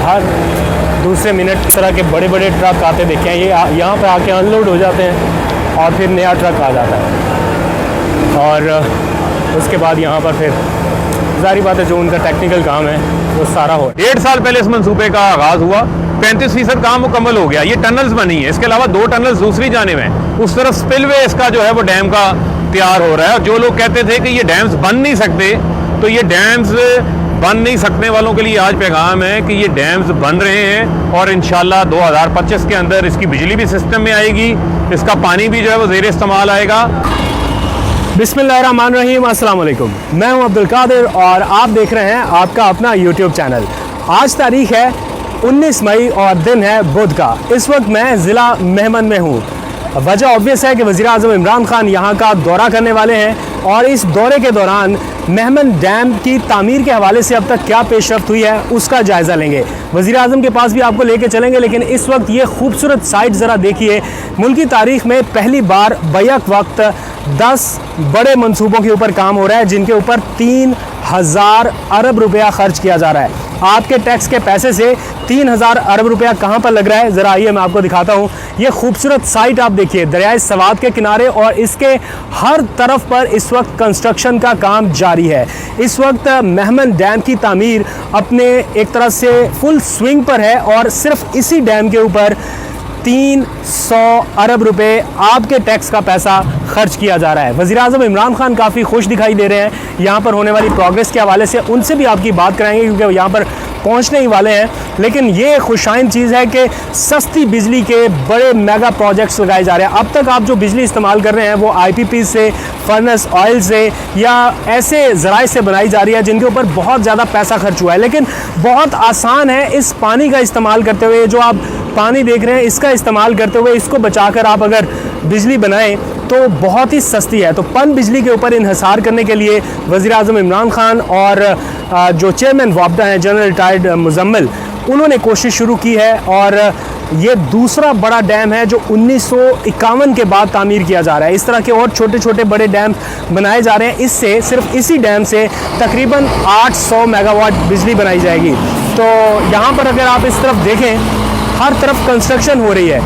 हर दूसरे मिनट इस तरह के बड़े बड़े ट्रक आते देखे हैं। ये यहाँ पर आके अनलोड हो जाते हैं और फिर नया ट्रक आ जाता है और उसके बाद यहाँ पर फिर जारी बात है जो उनका टेक्निकल काम है वो सारा हो। 1.5 साल पहले इस मंसूबे का आगाज हुआ, 35% काम मुकम्मल हो गया। ये टनल्स बनी है, इसके अलावा 2 टनल्स दूसरी जानिब हैं। उस तरफ स्पिलवे इसका जो है वो डैम का तैयार हो रहा है। जो लोग कहते थे कि ये डैम्स बन नहीं सकते, तो ये डैम्स बन नहीं सकने वालों के लिए आज पैगाम है कि ये डैम्स बन रहे हैं और इंशाल्लाह 2025 के अंदर इसकी बिजली भी सिस्टम में आएगी, इसका पानी भी जो है वो ज़ेर इस्तेमाल आएगा। बिस्मिल्लाहिर्रहमानिर्रहीम, अस्सलाम वालेकुम। मैं हूं अब्दुल कादिर और आप देख रहे हैं आपका अपना यूट्यूब चैनल। आज तारीख है 19 मई और दिन है बुध का। इस वक्त मैं ज़िला मेहमन में हूं। वजह ऑब्वियस है कि वज़ीर आज़म इमरान खान यहाँ का दौरा करने वाले हैं और इस दौरे के दौरान मेहमन डैम की तामीर के हवाले से अब तक क्या पेशरफ्त हुई है उसका जायज़ा लेंगे। वज़ीर आज़म के पास भी आपको लेके चलेंगे, लेकिन इस वक्त ये खूबसूरत साइट ज़रा देखिए। मुल्की तारीख़ में पहली बार बैक वक्त 10 बड़े मंसूबों के ऊपर काम हो रहा है, जिनके ऊपर 3000 अरब रुपया खर्च किया जा रहा है। आपके टैक्स के पैसे से 3000 अरब रुपया कहाँ पर लग रहा है, ज़रा आइए मैं आपको दिखाता हूँ। ये खूबसूरत साइट आप देखिए, दरियाए सवात के किनारे, और इसके हर तरफ पर इस वक्त कंस्ट्रक्शन का काम जारी है। इस वक्त मेहमन डैम की तामीर अपने एक तरह से फुल स्विंग पर है और सिर्फ इसी डैम के ऊपर 300 अरब रुपए आपके टैक्स का पैसा खर्च किया जा रहा है। वज़ीर आज़म इमरान खान काफ़ी खुश दिखाई दे रहे हैं यहाँ पर होने वाली प्रोग्रेस के हवाले से। उनसे भी आपकी बात कराएंगे क्योंकि यहाँ पर पहुँचने ही वाले हैं। लेकिन ये खुशाइन चीज़ है कि सस्ती बिजली के बड़े मेगा प्रोजेक्ट्स लगाए जा रहे हैं। अब तक आप जो बिजली इस्तेमाल कर रहे हैं वो IPP से, फर्नेस ऑयल से या ऐसे ज़राए से बनाई जा रही है जिनके ऊपर बहुत ज़्यादा पैसा खर्च हुआ है। लेकिन बहुत आसान है इस पानी का इस्तेमाल करते हुए, जो आप पानी देख रहे हैं इसका इस्तेमाल करते हुए इसको बचाकर आप अगर बिजली बनाएं तो बहुत ही सस्ती है। तो पन बिजली के ऊपर इन्हिसार करने के लिए वज़ीर आज़म इमरान खान और जो चेयरमैन वापदा हैं जनरल रिटायर्ड मुजम्मिल, उन्होंने कोशिश शुरू की है और ये दूसरा बड़ा डैम है जो 1951 के बाद तामीर किया जा रहा है। इस तरह के और छोटे छोटे बड़े डैम बनाए जा रहे हैं। इससे सिर्फ इसी डैम से तकरीबन 800 मेगावाट बिजली बनाई जाएगी। तो यहाँ पर अगर आप इस तरफ देखें, हर तरफ कंस्ट्रक्शन हो रही है,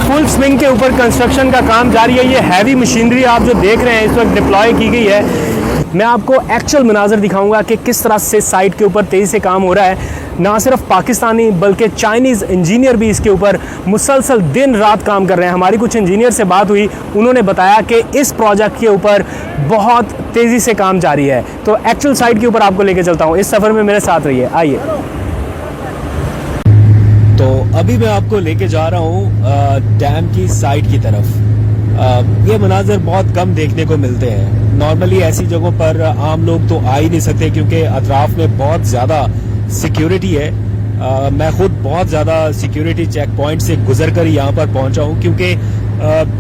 फुल स्विंग के ऊपर कंस्ट्रक्शन का काम जारी है। ये हैवी मशीनरी आप जो देख रहे हैं इस वक्त डिप्लॉय की गई है। मैं आपको एक्चुअल मनाजर दिखाऊंगा कि किस तरह से साइट के ऊपर तेज़ी से काम हो रहा है। ना सिर्फ पाकिस्तानी बल्कि चाइनीज़ इंजीनियर भी इसके ऊपर मुसलसल दिन रात काम कर रहे हैं। हमारी कुछ इंजीनियर से बात हुई, उन्होंने बताया कि इस प्रोजेक्ट के ऊपर बहुत तेज़ी से काम जारी है। तो एक्चुअल साइट के ऊपर आपको लेके चलता हूँ, इस सफ़र में मेरे साथ रहिए। आइए। तो अभी मैं आपको लेके जा रहा हूँ डैम की साइट की तरफ। ये मनाजर बहुत कम देखने को मिलते हैं। नॉर्मली ऐसी जगहों पर आम लोग तो आ ही नहीं सकते क्योंकि अतराफ में बहुत ज़्यादा सिक्योरिटी है। मैं खुद बहुत ज़्यादा सिक्योरिटी चेक पॉइंट से गुजर कर यहाँ पर पहुँचा हूँ क्योंकि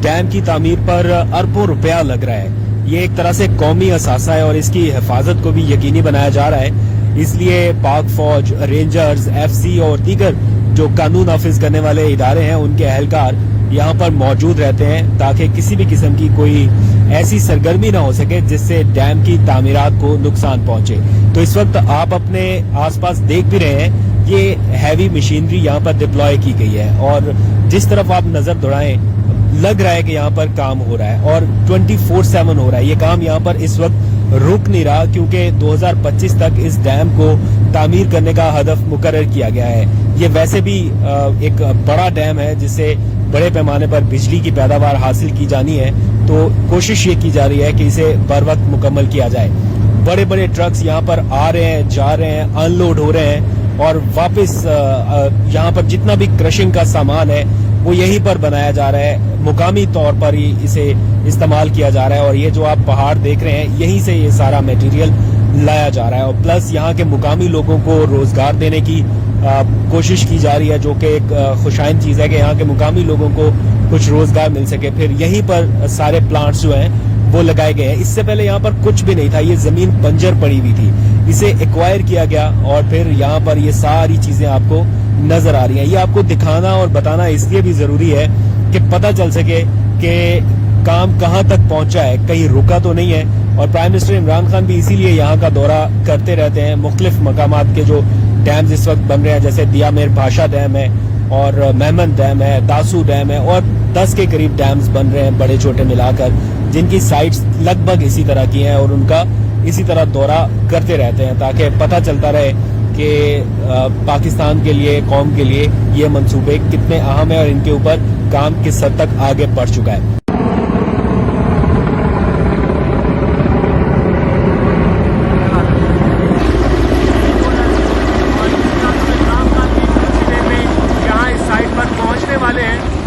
डैम की तामीर पर अरबों रुपया लग रहा है। ये एक तरह से कौमी असासा है और इसकी हिफाजत को भी यकीनी बनाया जा रहा है। इसलिए पाक फौज, रेंजर्स, FC और दीगर जो कानून नाफिज करने वाले इदारे हैं उनके अहलकार यहाँ पर मौजूद रहते हैं ताकि किसी भी किस्म की कोई ऐसी सरगर्मी ना हो सके जिससे डैम की तामीरात को नुकसान पहुंचे। तो इस वक्त आप अपने आसपास देख भी रहे हैं, ये हैवी मशीनरी यहाँ पर डिप्लॉय की गई है और जिस तरफ आप नजर दौड़ाएं लग रहा है कि यहाँ पर काम हो रहा है और 24/7 हो रहा है। ये काम यहाँ पर इस वक्त रुक नहीं रहा क्योंकि 2025 तक इस डैम को तामीर करने का हदफ मुकर्रर किया गया है। ये वैसे भी एक बड़ा डैम है जिससे बड़े पैमाने पर बिजली की पैदावार हासिल की जानी है। तो कोशिश ये की जा रही है कि इसे बर वक्त मुकम्मल किया जाए। बड़े बड़े ट्रक्स यहाँ पर आ रहे हैं, जा रहे हैं, अनलोड हो रहे हैं और वापस यहाँ पर जितना भी क्रशिंग का सामान है वो यहीं पर बनाया जा रहा है। मुकामी तौर पर ही इसे इस्तेमाल किया जा रहा है और ये जो आप पहाड़ देख रहे हैं यहीं से ये सारा मटेरियल लाया जा रहा है और प्लस यहाँ के मुकामी लोगों को रोजगार देने की कोशिश की जा रही है, जो कि एक खुशाइन चीज़ है कि यहाँ के मुकामी लोगों को कुछ रोजगार मिल सके। फिर यहीं पर सारे प्लांट्स जो हैं वो लगाए गए हैं। इससे पहले यहाँ पर कुछ भी नहीं था, ये जमीन बंजर पड़ी हुई थी, इसे एक्वायर किया गया और फिर यहाँ पर ये सारी चीजें आपको नजर आ रही हैं। ये आपको दिखाना और बताना इसलिए भी जरूरी है कि पता चल सके कि काम कहाँ तक पहुंचा है, कहीं रुका तो नहीं है। और प्राइम मिनिस्टर इमरान खान भी इसीलिए यहाँ का दौरा करते रहते हैं, मुख्तलिफ मकामात के जो डैम्स इस वक्त बन रहे हैं, जैसे दियामेर भाषा डैम है और मेहमन डैम है, दासू डैम है और 10 के करीब डैम्स बन रहे हैं बड़े छोटे मिलाकर, जिनकी साइट्स लगभग इसी तरह की हैं और उनका इसी तरह दौरा करते रहते हैं ताकि पता चलता रहे कि पाकिस्तान के लिए, कौम के लिए ये मंसूबे कितने अहम हैं और इनके ऊपर काम किस हद तक आगे बढ़ चुका है।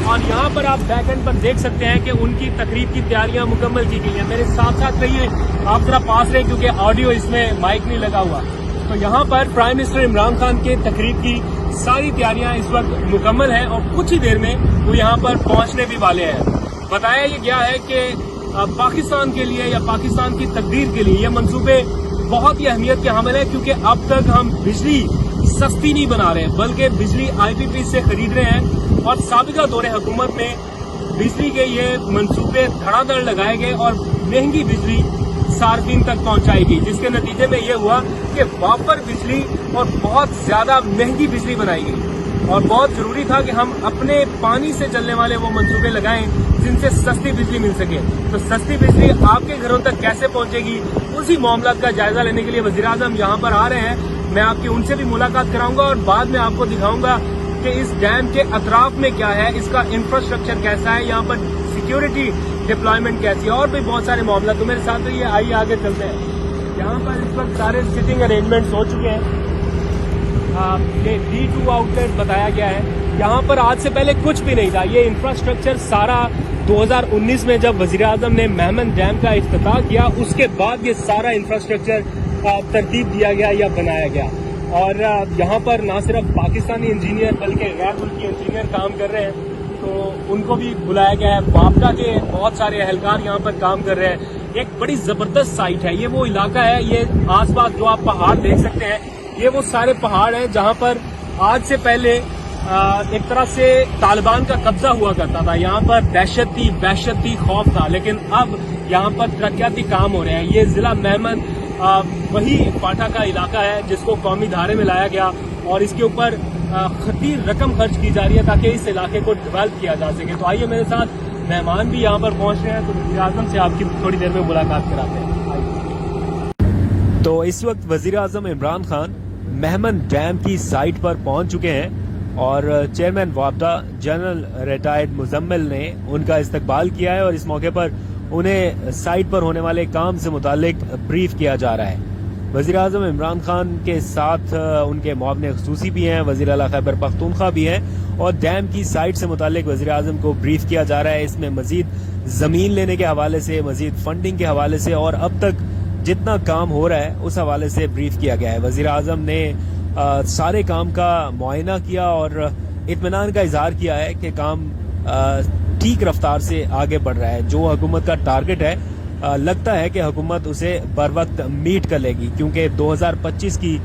और यहाँ पर आप बैक एंड पर देख सकते हैं कि उनकी तकरीब की तैयारियां मुकम्मल की गई हैं। मेरे साथ साथ रहिए, आप जरा पास रहे क्योंकि ऑडियो इसमें माइक नहीं लगा हुआ। तो यहाँ पर प्राइम मिनिस्टर इमरान खान के तकरीब की सारी तैयारियां इस वक्त मुकम्मल हैं और कुछ ही देर में वो यहाँ पर पहुंचने भी वाले हैं। बताया ये गया है कि पाकिस्तान के लिए या पाकिस्तान की तकदीर के लिए ये मंसूबे बहुत ही अहमियत के हामिल है, क्योंकि अब तक हम बिजली सस्ती नहीं बना रहे बल्कि बिजली IPP से खरीद रहे हैं और साबिका दौरे हुकूमत में बिजली के ये मंसूबे धड़ाधड़ लगाए गए और महंगी बिजली सार्फिन तक पहुंचाई गई, जिसके नतीजे में ये हुआ कि वापर बिजली और बहुत ज्यादा महंगी बिजली बनाई गई। और बहुत जरूरी था कि हम अपने पानी से चलने वाले वो मंसूबे लगाएं जिनसे सस्ती बिजली मिल सके। तो सस्ती बिजली आपके घरों तक कैसे पहुंचेगी, उसी मामला का जायजा लेने के लिए वजीर आजम यहाँ पर आ रहे हैं। मैं आपकी उनसे भी मुलाकात कराऊंगा और बाद में आपको दिखाऊंगा कि इस डैम के अतराफ में क्या है, इसका इंफ्रास्ट्रक्चर कैसा है, यहाँ पर सिक्योरिटी डिप्लॉयमेंट कैसी है और भी बहुत सारे मामला। तो मेरे साथ ये आइए आगे चलते हैं। यहाँ पर इस वक्त सारे सिटिंग अरेंजमेंट्स हो चुके हैं। ये D2 आउटलेट बताया गया है। यहाँ पर आज से पहले कुछ भी नहीं था। ये इंफ्रास्ट्रक्चर सारा 2019 में जब वजीर आजम ने मेहमन डैम का इफ्तिताह किया, उसके बाद ये सारा इंफ्रास्ट्रक्चर तरतीब दिया गया या बनाया गया। और यहाँ पर ना सिर्फ पाकिस्तानी इंजीनियर बल्कि गैर मुल्की इंजीनियर काम कर रहे हैं, तो उनको भी बुलाया गया है। वापडा के बहुत सारे अहलकार यहाँ पर काम कर रहे हैं। एक बड़ी जबरदस्त साइट है। ये वो इलाका है, ये आसपास जो आप पहाड़ देख सकते हैं, ये वो सारे पहाड़ हैं जहाँ पर आज से पहले एक तरह से तालिबान का कब्जा हुआ करता था। यहाँ पर दहशत थी, खौफ था, लेकिन अब यहाँ पर तरक्याती काम हो रहे हैं। ये जिला मेहमन वही पाटा का इलाका है जिसको कौमी धारे में लाया गया और इसके ऊपर खतीर रकम खर्च की जा रही है ताकि इस इलाके को डेवलप किया जा सके। तो आइए मेरे साथ, मेहमान भी यहाँ पर पहुंच रहे हैं, तो वज़ीर आज़म से आपकी थोड़ी देर में मुलाकात कराते हैं। तो इस वक्त वज़ीर आज़म इमरान खान मेहमन डैम की साइट पर पहुंच चुके हैं और चेयरमैन वापडा जनरल रिटायर्ड मुजम्मिल ने उनका इस्तकबाल किया है और इस मौके पर उन्हें साइट पर होने वाले काम से मुतालिक ब्रीफ किया जा रहा है। वज़ीर आज़म इमरान खान के साथ उनके मुआविन ख़ुसूसी भी हैं, वज़ीर आला खैबर पख्तूनख्वा भी हैं और डैम की साइट से मुतालिक वज़ीर आज़म को ब्रीफ किया जा रहा है। इसमें मजीद ज़मीन लेने के हवाले से, मजीद फंडिंग के हवाले से और अब तक जितना काम हो रहा है उस हवाले से ब्रीफ किया गया है। वज़ीर आज़म ने सारे काम का मुआयना किया और इत्मीनान का इजहार किया है कि काम ठीक रफ्तार से आगे बढ़ रहा है। जो हुकूमत का टारगेट है, लगता है कि हुकूमत उसे बर वक्त मीट कर लेगी, क्योंकि 2025 की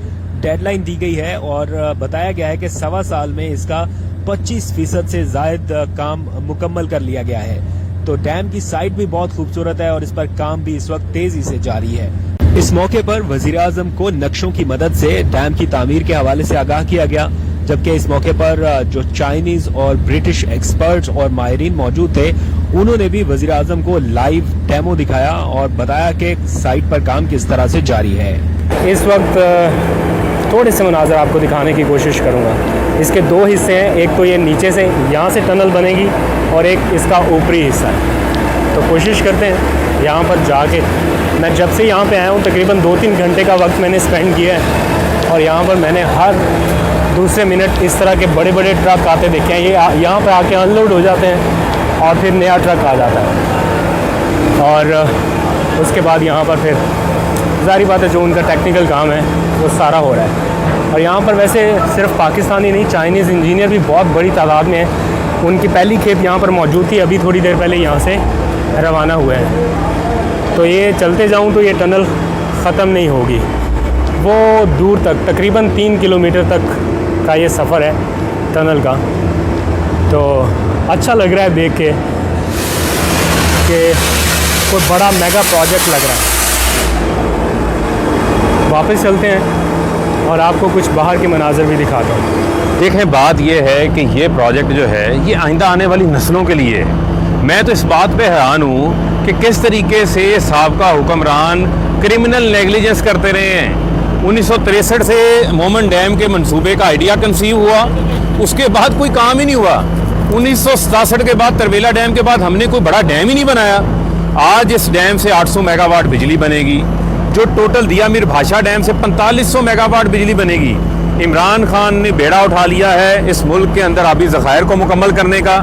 डेडलाइन दी गई है और बताया गया है कि 1.25 साल में इसका 25% से जायद काम मुकम्मल कर लिया गया है। तो डैम की साइट भी बहुत खूबसूरत है और इस पर काम भी इस वक्त तेजी से जारी है। इस मौके पर वजीर आजम को नक्शों की मदद से डैम की तामीर के हवाले से आगाह किया गया, जबकि इस मौके पर जो चाइनीज और ब्रिटिश एक्सपर्ट्स और माहिरीन मौजूद थे, उन्होंने भी वजीर आजम को लाइव डेमो दिखाया और बताया कि साइट पर काम किस तरह से जारी है। इस वक्त थोड़े से मनाजर आपको दिखाने की कोशिश करूंगा। इसके 2 हिस्से हैं, एक तो ये नीचे से यहाँ से टनल बनेगी और एक इसका ऊपरी हिस्सा है। तो कोशिश करते हैं यहाँ पर जाके, मैं जब से यहाँ पे आया हूँ तकरीबन 2-3 घंटे का वक्त मैंने स्पेंड किया है और यहाँ पर मैंने हर दूसरे मिनट इस तरह के बड़े बड़े ट्रक आते देखे हैं। ये यहाँ पे आके अनलोड हो जाते हैं और फिर नया ट्रक आ जाता है और उसके बाद यहाँ पर फिर ज़ाहिर बात है जो उनका टेक्निकल काम है वो सारा हो रहा है। और यहाँ पर वैसे सिर्फ पाकिस्तानी नहीं, चाइनीज़ इंजीनियर भी बहुत बड़ी तादाद में हैं। उनकी पहली खेप यहाँ पर मौजूद थी, अभी थोड़ी देर पहले यहाँ से रवाना हुए हैं। तो ये चलते जाऊँ तो ये टनल ख़त्म नहीं होगी, वो दूर तक तकरीबन 3 किलोमीटर तक का ये सफ़र है टनल का। तो अच्छा लग रहा है देख के कि कोई बड़ा मेगा प्रोजेक्ट लग रहा है। वापस चलते हैं और आपको कुछ बाहर के मनाजर भी दिखाता हूँ। देखें, बात यह है कि ये प्रोजेक्ट जो है ये आइंदा आने वाली नस्लों के लिए है। मैं तो इस बात पे हैरान हूँ कि किस तरीके से साबका हुक्मरान क्रिमिनल नेग्लिजेंस करते रहे हैं। 1963 से मोमन डैम के मंसूबे का आइडिया कंसीव हुआ, उसके बाद कोई काम ही नहीं हुआ। 1967 के बाद तरवेला डैम के बाद हमने कोई बड़ा डैम ही नहीं बनाया। आज इस डैम से 800 मेगावाट बिजली बनेगी, जो टोटल दिया मीर भाषा डैम से 4500 मेगावाट बिजली बनेगी। इमरान खान ने बेड़ा उठा लिया है इस मुल्क के अंदर आबी ज़खायर को मुकम्मल करने का।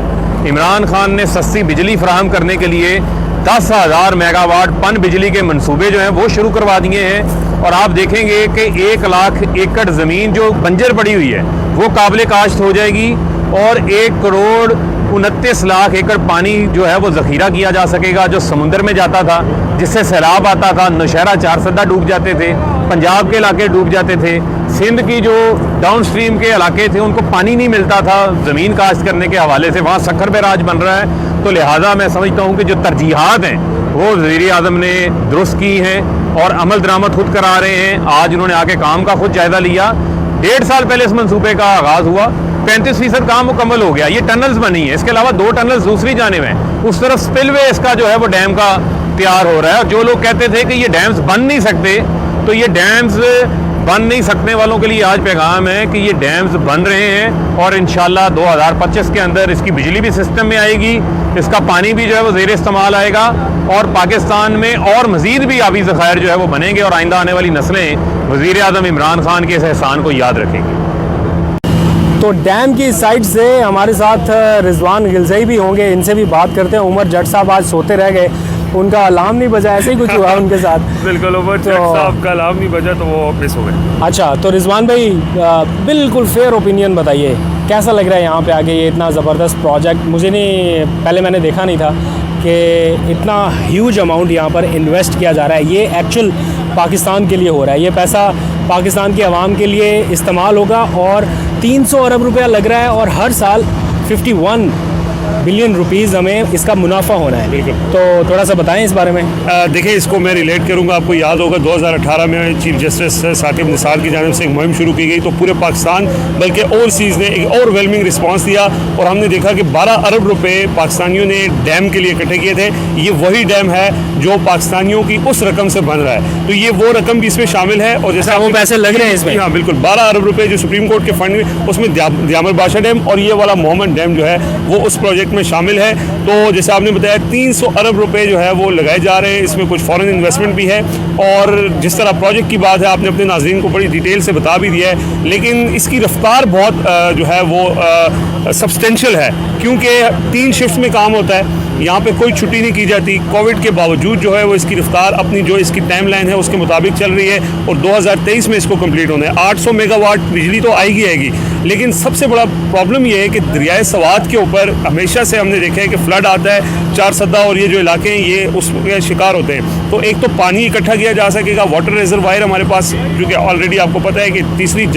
इमरान खान ने सस्ती बिजली फराहम करने के लिए 10,000 मेगावाट पन बिजली के मंसूबे जो हैं वो शुरू करवा दिए हैं। और आप देखेंगे कि 1 लाख एकड़ ज़मीन जो बंजर पड़ी हुई है वो काबिल काश्त हो जाएगी और 1 करोड़ 29 लाख एकड़ पानी जो है वो ज़ख़ीरा किया जा सकेगा, जो समुंदर में जाता था, जिससे सैलाब आता था। नौशहरा 4 सदा डूब जाते थे, पंजाब के इलाके डूब जाते थे, सिंध की जो डाउन स्ट्रीम के इलाके थे उनको पानी नहीं मिलता था ज़मीन काश्त करने के हवाले से। वहाँ सखर पे राज बन रहा है। तो लिहाजा मैं समझता हूँ कि जो तरजीहात हैं वो वज़ीर आज़म ने दुरुस्त की हैं और अमल दरामद खुद करा रहे हैं। आज उन्होंने आके काम का खुद जायज़ा लिया। 1.5 साल पहले इस मनसूबे का आगाज़ हुआ, 35% काम मुकम्मल हो गया। ये टनल्स बनी है, इसके अलावा 2 टनल्स दूसरी जानिब हैं। उस तरफ स्पिलवे इसका जो है वो डैम का तैयार हो रहा है। और जो लोग कहते थे कि ये डैम्स बन नहीं सकते, तो ये डैम्स बन नहीं सकने वालों के लिए आज पैगाम है कि ये डैम्स बन रहे हैं और इंशाल्लाह 2025 के अंदर इसकी बिजली भी सिस्टम में आएगी, इसका पानी भी जो है वो ज़ेर इस्तेमाल आएगा और पाकिस्तान में और मज़ीद भी आबी ज़खायर जो है वो बनेंगे और आइंदा आने वाली नस्लें वज़ीर आज़म इमरान खान के इस एहसान को याद रखेंगी। तो डैम की साइड से हमारे साथ रिजवान गिलज़ई भी होंगे, इनसे भी बात करते हैं। उमर जट साहब आज सोते रह गए, उनका अलार्म नहीं बजा, ऐसे ही कुछ हुआ उनके साथ। बिल्कुल, उमर जट साहब का अलार्म नहीं बजा तो वो मिस हो गए। अच्छा, तो रिजवान भाई बिल्कुल फेयर ओपिनियन बताइए, कैसा लग रहा है यहाँ पे आके ये इतना ज़बरदस्त प्रोजेक्ट? मुझे नहीं, पहले मैंने देखा नहीं था कि इतना ह्यूज अमाउंट यहाँ पर इन्वेस्ट किया जा रहा है। ये एक्चुअल पाकिस्तान के लिए हो रहा है, ये पैसा पाकिस्तान की आवाम के लिए इस्तेमाल होगा और 300 अरब रुपया लग रहा है और हर साल 51 बिलियन रुपीज़ हमें इसका मुनाफा होना है। बिल्कुल। तो थोड़ा सा बताएं इस बारे में। देखिए, इसको मैं रिलेट करूंगा। आपको याद होगा 2018 में चीफ जस्टिस साकिब निसार की जानिब से एक मुहिम शुरू की गई, तो पूरे पाकिस्तान बल्कि ओवरसीज़ ने एक ओवरवेलमिंग रिस्पांस दिया और हमने देखा कि 12 अरब रुपए पाकिस्तानियों ने डैम के लिए इकट्ठे किए थे। ये वही डैम है जो पाकिस्तानियों की उस रकम से बन रहा है, तो ये वो रकम भी इसमें शामिल है। और जैसा वो पैसे लग रहे हैं इसमें? हाँ बिल्कुल, 12 अरब रुपए जो सुप्रीम कोर्ट के फंड में, उसमें दियामर बादशाह डैम और ये वाला मोहम्मद डैम जो है वो उस प्रोजेक्ट में शामिल है। तो जैसे आपने बताया 300 अरब रुपए जो है वो लगाए जा रहे हैं, इसमें कुछ फॉरेन इन्वेस्टमेंट भी है। और जिस तरह प्रोजेक्ट की बात है आपने अपने नाज़रीन को बड़ी डिटेल से बता भी दिया है, लेकिन इसकी रफ्तार बहुत जो है वो सब्सटेंशियल है, क्योंकि 3 शिफ्ट में काम होता है। यहाँ पे कोई छुट्टी नहीं की जाती। कोविड के बावजूद जो है वो इसकी रफ्तार अपनी जो इसकी टाइम लाइन है उसके मुताबिक चल रही है और 2023 में इसको कंप्लीट होना है। 800 मेगावाट बिजली तो आएगी आएगी, लेकिन सबसे बड़ा प्रॉब्लम ये है कि दरियाए सवात के ऊपर हमेशा से हमने देखा है कि फ्लड आता है, 4 सदा और ये जो इलाके हैं ये उसके शिकार होते हैं। तो एक तो पानी इकट्ठा किया जा सकेगा, वाटर रिजर्वायर हमारे पास, जो कि ऑलरेडी आपको पता है कि तीसरी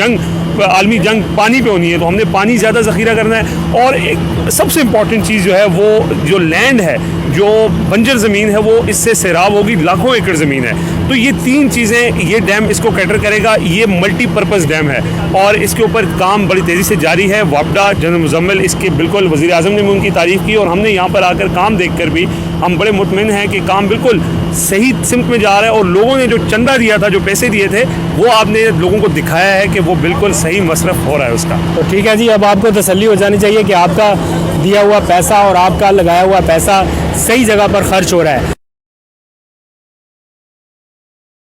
आलमी जंग पानी पे होनी है, तो हमने पानी ज़्यादा ज़ख़ीरा करना है। और एक सबसे इम्पॉर्टेंट चीज़ जो है वो जो लैंड है, जो बंजर ज़मीन है, वो इससे सैराब होगी, लाखों एकड़ ज़मीन है। तो ये 3 चीज़ें ये डैम इसको कैटर करेगा। ये मल्टीपर्पज़ डैम है और इसके ऊपर काम बड़ी तेज़ी से जारी है। वापडा जनरल मुजम्मिल इसके बिल्कुल वज़ीर आज़म ने भी उनकी तारीफ़ की और हमने यहाँ पर आकर काम देख कर भी हम बड़े मुतमिन हैं कि काम बिल्कुल सही सिमत में जा रहा है और लोगों ने जो चंदा दिया था, जो पैसे दिए थे, वो आपने लोगों को दिखाया है कि वो बिल्कुल सही मसरफ हो रहा है उसका। तो ठीक है जी, अब आपको तसल्ली हो जानी चाहिए कि आपका दिया हुआ पैसा और आपका लगाया हुआ पैसा सही जगह पर खर्च हो रहा है।